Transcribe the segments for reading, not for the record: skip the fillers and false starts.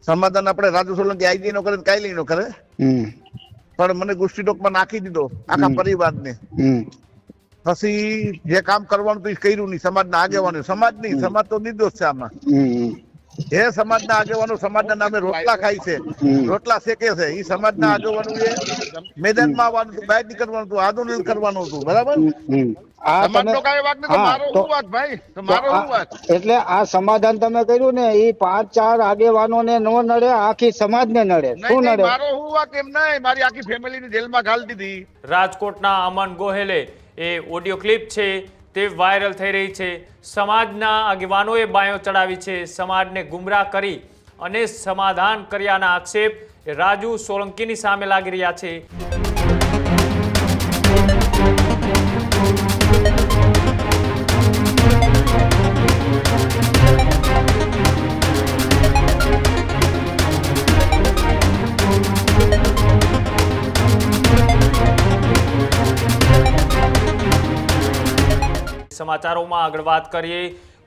સમાધાન આપણે રાજુ સોલંકી આઈડી નો કરે કાયલી નો કરે, પણ મને ગુસ્સી ડોકમાં નાખી દીધો આખા પરિવારને. પછી જે કામ કરવાનું તો એ કર્યું નહીં. સમાજના આગેવાનો, સમાજ નહીં, સમાજ તો નિર્દોષ છે આમાં. જે સમાજના આગેવાનો સમાજના નામે રોટલા ખાય છે, રોટલા શેકે છે, એ સમાજના આગેવાનો એ મેદાનમાં આવવાનું હતું, બહાર નીકળવાનું હતું, આંદોલન કરવાનું હતું. બરાબર? એટલે આ સમાધાન તમે કર્યું ને એ 5-4 આગેવાનો ને નો નડે, આખી સમાજ ને નડે. શું નડે? મારો હું વાત એમ નહીં, મારી આખી ફેમિલી ની જેલમાં ઘાલી દીધી. રાજકોટના અમન ગોહેલે એ ઓડિયો ક્લિપ છે તે વાયરલ થઈ રહી છે. સમાજના આગેવાનોએ બાયો ચડાવી છે, સમાજને ગુમરાહ કરી અને સમાધાન કર્યાના આક્ષેપ રાજુ સોલંકીની સામે લાગી રહ્યા છે. સમાચારોમાં આગળ વાત કરીએ.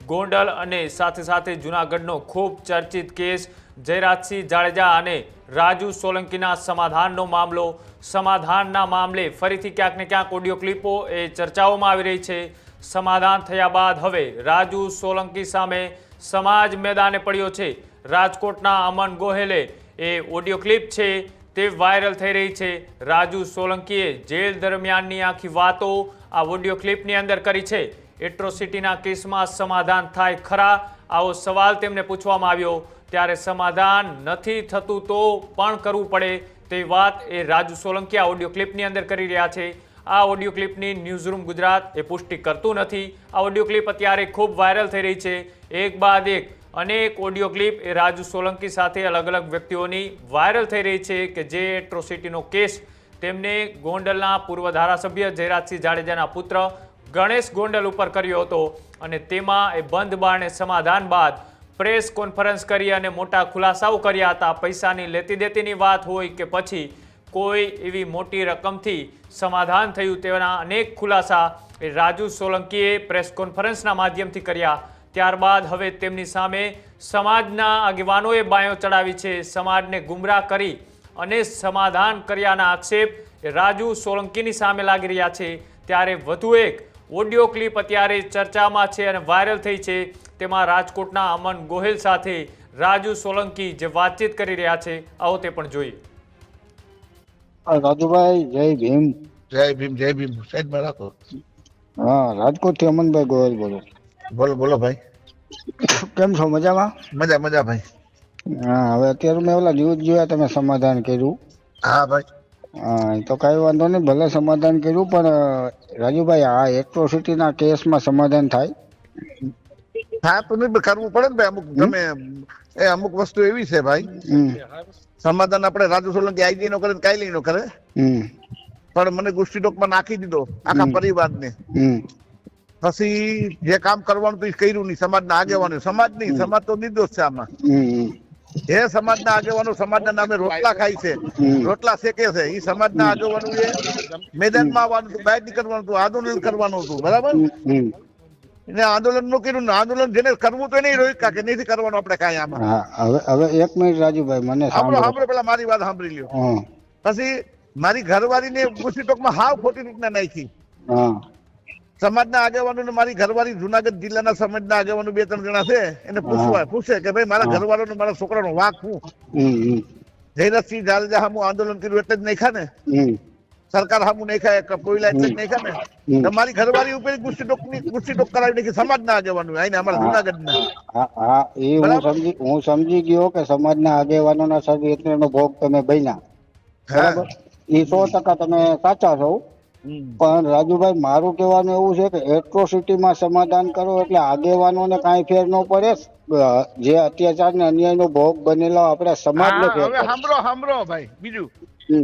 ગોંડલ અને સાથે સાથે જૂનાગઢનો ખૂબ ચર્ચિત કેસ જયરાજસિંહ જાડેજા અને રાજુ સોલંકીના સમાધાનનો મામલો. સમાધાનના મામલે ફરીથી ક્યાંક ને ક્યાંક ઓડિયો ક્લિપો એ ચર્ચાઓમાં આવી રહી છે. સમાધાન થયા બાદ હવે રાજુ સોલંકી સામે સમાજ મેદાને પડ્યો છે. રાજકોટના અમન ગોહેલે એ ઓડિયો ક્લિપ છે તે વાયરલ થઈ રહી છે. રાજુ સોલંકીએ જેલ દરમિયાનની આખી વાતો આ ઓડિયો ક્લિપની અંદર કરી છે. એટ્રોસિટીના કેસમાં સમાધાન થાય ખરા? આવો સવાલ તેમને પૂછવામાં આવ્યો. ત્યારે સમાધાન નથી થતું તો પણ કરવું પડે તે વાત એ રાજુ સોલંકી આ ઓડિયો ક્લિપની અંદર કરી રહ્યા છે. આ ઓડિયો ક્લિપની ન્યૂઝરૂમ ગુજરાત એ પુષ્ટિ કરતું નથી. આ ઓડિયો ક્લિપ અત્યારે ખૂબ વાયરલ થઈ રહી છે. એક બાદ એક અનેક ઓડિયો ક્લિપ એ રાજુ સોલંકી સાથે અલગ અલગ વ્યક્તિઓની વાયરલ થઈ રહી છે કે જે એટ્રોસિટીનો કેસ તેમને ગોંડલના પૂર્વ ધારાસભ્ય જયરાજસિંહ જાડેજાના પુત્ર ગણેશ ગોંડલ ઉપર કર્યો હતો. અને તેમાં એ બંધ બારણે સમાધાન બાદ પ્રેસ કોન્ફરન્સ કરી અને મોટા ખુલાસાઓ કર્યા હતા. પૈસાની લેતી દેતીની વાત હોય કે પછી કોઈ એવી મોટી રકમથી સમાધાન થયું તેના અનેક ખુલાસા એ રાજુ સોલંકીએ પ્રેસ કોન્ફરન્સના માધ્યમથી કર્યા. ત્યારબાદ હવે તેમની સામે સમાજના આગેવાનોએ બાયો ચડાવી છે. સમાજને ગુમરાહ કરી અને સમાધાન કર્યાના આક્ષેપ રાજુ સોલંકીની સામે લાગી રહ્યા છે. ત્યારે વધુ એક ઓડિયો ક્લિપ અત્યારે ચર્ચામાં છે અને વાયરલ થઈ છે. તેમાં રાજકોટના અમન ગોહેલ સાથે રાજુ સોલંકી જે વાતચીત કરી રહ્યા છે, આવો તે પણ જોઈએ. રાજુભાઈ જય ભીમ. જય ભીમ, જય ભીમ. સાઈડમાં રાખો. હા, રાજકોટ થી અમનભાઈ ગોહેલ બોલો. બોલો બોલો ભાઈ. કેમ છો? મજામાં? મજા મજા ભાઈ. હા, હવે અત્યારે મેં ઓલા ન્યૂઝ જોયા તમે સમાધાન કર્યું. હા ભાઈ. હા, તો કઈ વાંધો નહીં, ભલે સમાધાન કર્યું, પણ રાજુભાઈ આ એટ્રોસિટીના કેસમાં સમાધાન થાય? હા, તો નહીં કરવું પડે ને ભાઈ. અમુક ગમે એ અમુક વસ્તુ એવી છે ભાઈ, સમાધાન આપણે રાજુ સોલંકી આઈડી નો કરે કાયલી નો કરે, પણ મને ગુસ્સી ડોકમાં નાખી દીધો આખા પરિવારને. પછી જે કામ કરવાનું તો એ કર્યું નહીં. સમાજના આગેવાનો, સમાજ નહીં, સમાજ તો નિર્દોષ છે આમાં. જે સમાજના આગેવાનો સમાજના નામે રોટલા ખાય છે, રોટલા શેકે છે, એ સમાજના આગેવાનો એ મેદાનમાં આવવાનું હતું, બહાર નીકળવાનું હતું, આંદોલન કરવાનું હતું. બરાબર? એને આંદોલન નું કર્યું. આંદોલન જેને કરવું તો નહીં રોહિત કાકે નથી કરવાનું આપણે કાંઈ આમાં. હવે એક મિનિટ રાજુભાઈ, મને સાંભળો પેલા મારી વાત સાંભળી લ્યો. પછી મારી ઘરવાળીને ગુસ્સી ટોકમાં હાવ ખોટી રીતના નાખી. સમાજના આગેવાનો મારી ઘરવાળી જુનાગઢ જિલ્લાના સમાજના આગેવાનો 2-3 જણા છે, એને પૂછે કે ભાઈ મારા ઘરવાળાનો મારા છોકરાનો વાંક શું? જયરાજસિંહ જાડેજા સામું આંદોલન કર્યું એટલે જ નાખ્યા ને, સરકાર સામું નાખ્યા, કોઈલા એટલે જ નાખ્યા ને. તમારી ઘરવાળી ઉપર ગુસ્સી ટોક કરાવી નાખી સમાજના આગેવાનો આઈને અમારા જુનાગઢના. હા, એ હું સમજી ગયો કે સમાજના આગેવાનોના ષડયંત્રનો ભોગ તમે બન્યા. બરાબર, એ 100% તમે સાચા છો. પણ રાજુભાઈ, મારું કહેવાનું એવું છે કે એટ્રોસિટીમાં સમાધાન કરો એટલે આગેવાનોને કાંઈ ફેર ન પડે. જે અત્યાચાર ને અન્યાયનો ભોગ બનેલો આપણા સમાજને ફેર પડે. સાંભળો ભાઈ, બીજું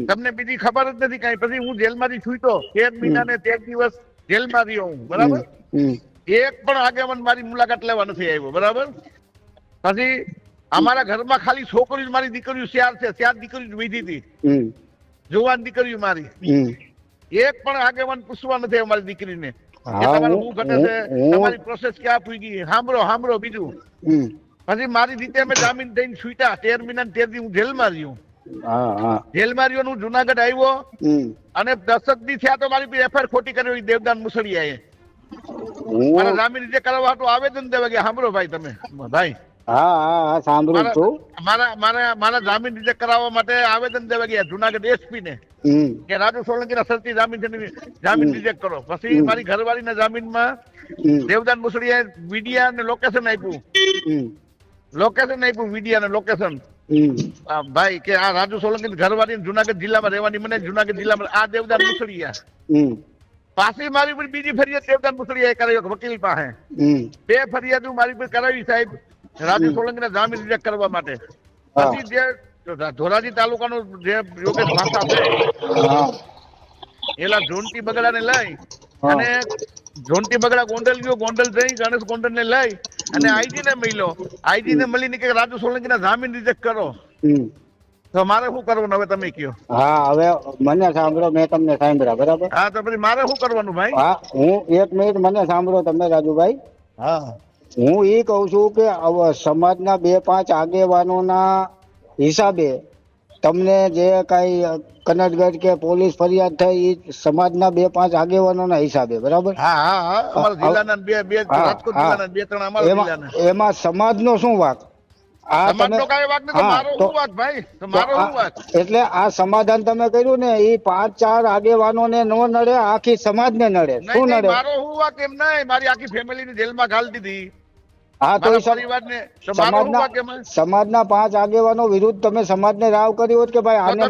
તમને બીજી ખબર જ નથી કાંઈ. પછી હું જેલમાંથી છૂટ્યો, 13 મહિના ને 13 દિવસ જેલમાં રહ્યો હું. બરાબર? એક પણ આગેવાન મારી મુલાકાત લેવા નથી આવ્યો. બરાબર? પછી અમારા ઘરમાં ખાલી છોકરીઓ, મારી દીકરીઓ 4 છે, 4 દીકરીઓ વીધી હતી, જુવાન દીકરીઓ મારી. એક પણ આગેવાન પૂછવા નથી અમારી દીકરીને તમારું શું ઘટે છે, તમારી પ્રોસેસ ક્યાં પૂગી. સાંભળો બીજું, પછી મારી રીતે અમે જામીન થઈને છૂટ્યા 13 મહિના 13 દી હું જેલમાં રહ્યો. જેલમાં રહ્યો હું જુનાગઢ આવ્યો અને 10 દી થયા તો મારી પર એફઆઈઆર ખોટી કરી દેવદાન મુસળિયાએ. મારા જામીન રીતે કરવા હાટુ આવેદન દેવા ગયા. સાંભળો ભાઈ તમે ભાઈ. હા સાંભળું છું. મારા જામીન રિજેક્ટ કરાવવા માટે આવેદન દેવા ગયા જુનાગઢ એસપી ને કે રાજુ સોલંકીના શરતી જામીન રિજેક્ટ કરો. પછી મારી ઘરવાળીના જામીનમાં દેવદાન મુસળિયાએ વિડિયા અને લોકેશન આપ્યું. વિડિયા અને લોકેશન ભાઈ કે આ રાજુ સોલંકી ઘરવાળી જુનાગઢ જિલ્લામાં રહેવાની મને જુનાગઢ જિલ્લામાં આ દેવદાન મુસળિયા. પાછી મારી પર બીજી ફરિયાદ દેવદાન મુસળિયાએ કરાવી વકીલ પાસે. 2 ફરિયાદ મારી પર કરાવી સાહેબ રાજુ સોલંકીના જામીન રિજેક્ટ કરવા માટે. પછી જે ધોરાજી તાલુકાનો જે યોગેશ ભાષા છે એલા જોનટી બગડાને લઈ અને જોનટી બગડા ગોંડલ ગયો. ગોંડલ જઈ ગણેશ ગોંડલ ને લઈ અને આઈજી ને મળ્યો. આઈજી ને મળીને કે રાજુ સોલંકીના જામીન રિજેક્ટ કરો. તો મારે શું કરવાનું હવે તમે કયો? હા હવે મને સાંભળો, મેં તમને સાંભળ્યા બરાબર. હા તો પછી મારે શું કરવાનું ભાઈ? હા હું 1 મિનિટ મને સાંભળો તમે રાજુભાઈ. હા હું એ કઉ છું કે સમાજના 2-5 આગેવાનોના હિસાબે તમને જે કઈ કનડગઢ કે પોલીસ ફરિયાદ થઈ એ સમાજના 2-5 આગેવાનોના હિસાબે બરાબર. અમારા જિલ્લાના બે રાજકોટ જિલ્લાના 2-3 અમારા જિલ્લાના. એમાં સમાજનો શું વાંક? એટલે આ સમાધાન તમે કર્યું ને એ 5-4 આગેવાનોને નો નડે, આખી સમાજને નડે. શું નડે? મારો હું વાત એમ નહીં, મારી આખી ફેમિલીને જેલમાં ઘાલી દીધી. હા તો સમાજના 5 આગેવાનો વિરુદ્ધ તમે સમાજને રાવ કરી હોત કે ભાઈ આને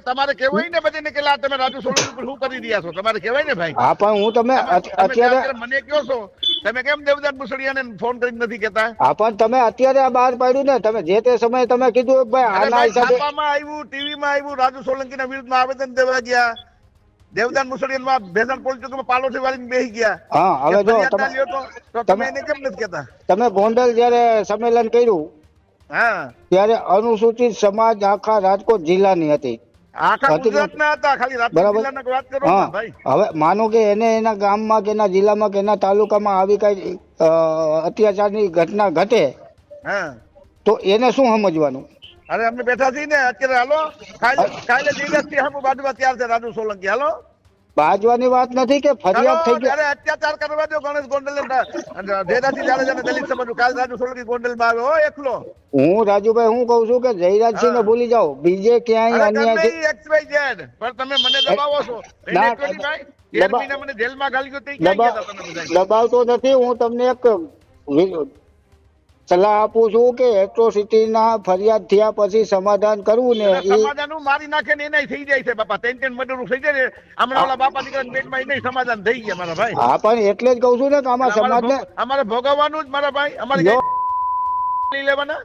તમારે કેવાય ને બધાને કે તમે રાજુ સોલંકી પર શું કરી રહ્યા છો, તમારે કેવાય ને ભાઈ. હા પણ હું તમે અત્યારે મને કહો છો તમે કેમ દેવદાન મુસળિયાને ફોન કરીને નથી કેતા? હા પણ તમે અત્યારે આ બહાર પાડ્યું ને, તમે જે તે સમયે તમે કીધું ભાઈ આના હિસાબે આવ્યું, ટીવીમાં આવ્યું, રાજુ સોલંકીના વિરુદ્ધમાં આવેદન દેવા ગયા. દેવદાન મુસળિયામાં ભેસાણ પોલીસ ચોકીમાં પાલોથી વાળીને બેસી ગયા. હા હવે જો તમે એને કેમ નથી કેતા? તમે ગોંડલ જયારે સંમેલન કર્યું ત્યારે અનુસૂચિત સમાજ આખા રાજકોટ જિલ્લાની હતી. હવે માનો કે એને એના ગામમાં કે એના જિલ્લામાં કે એના તાલુકામાં આવી કઈ અત્યાચારની ઘટના ઘટે તો એને શું સમજવાનું? અરે અમે બેઠા છીએ ને અત્યારે. હાલો કાલે દિવસથી હમ બાજુમાં તૈયાર છે રાજુ સોલંકી. હાલો બાજવાની વાત નથી કે ફરિયાદ થઈ ગઈ. અરે અત્યાચાર કરવા દો ગણેશ ગોંડલ જયરાજસિંહ જાડેજા દલિત સમાજ. કાલ રાજુ સોલંકી ગોંડલ માં આવ્યો એકલો. હું રાજુભાઈ હું કઉ છું કે જયરાજસિંહ ને ભૂલી જાઓ, બીજે ક્યાંય અન્યાય પણ તમે મને દબાવો છો. મને જેલમાં ઘાલી ગયો. દબાવતો નથી. હું તમને એક સલાહ આપું છું કે એટ્રોસિટીના ફરિયાદ થયા પછી સમાધાન કરવું ને સમાધાન મારી નાખે ને એને થઈ જાય છે બાપા. 3 મર્ડર થઈ જાય ને હમણાં ઓલા બાપા દીકરા પેટમાં એને સમાધાન થઈ ગયા મારા ભાઈ. હા પણ એટલે જ કઉ છું ને કે આમાં સમાજને અમારે ભોગવવાનું જ મારા ભાઈ. અમારે લેવાના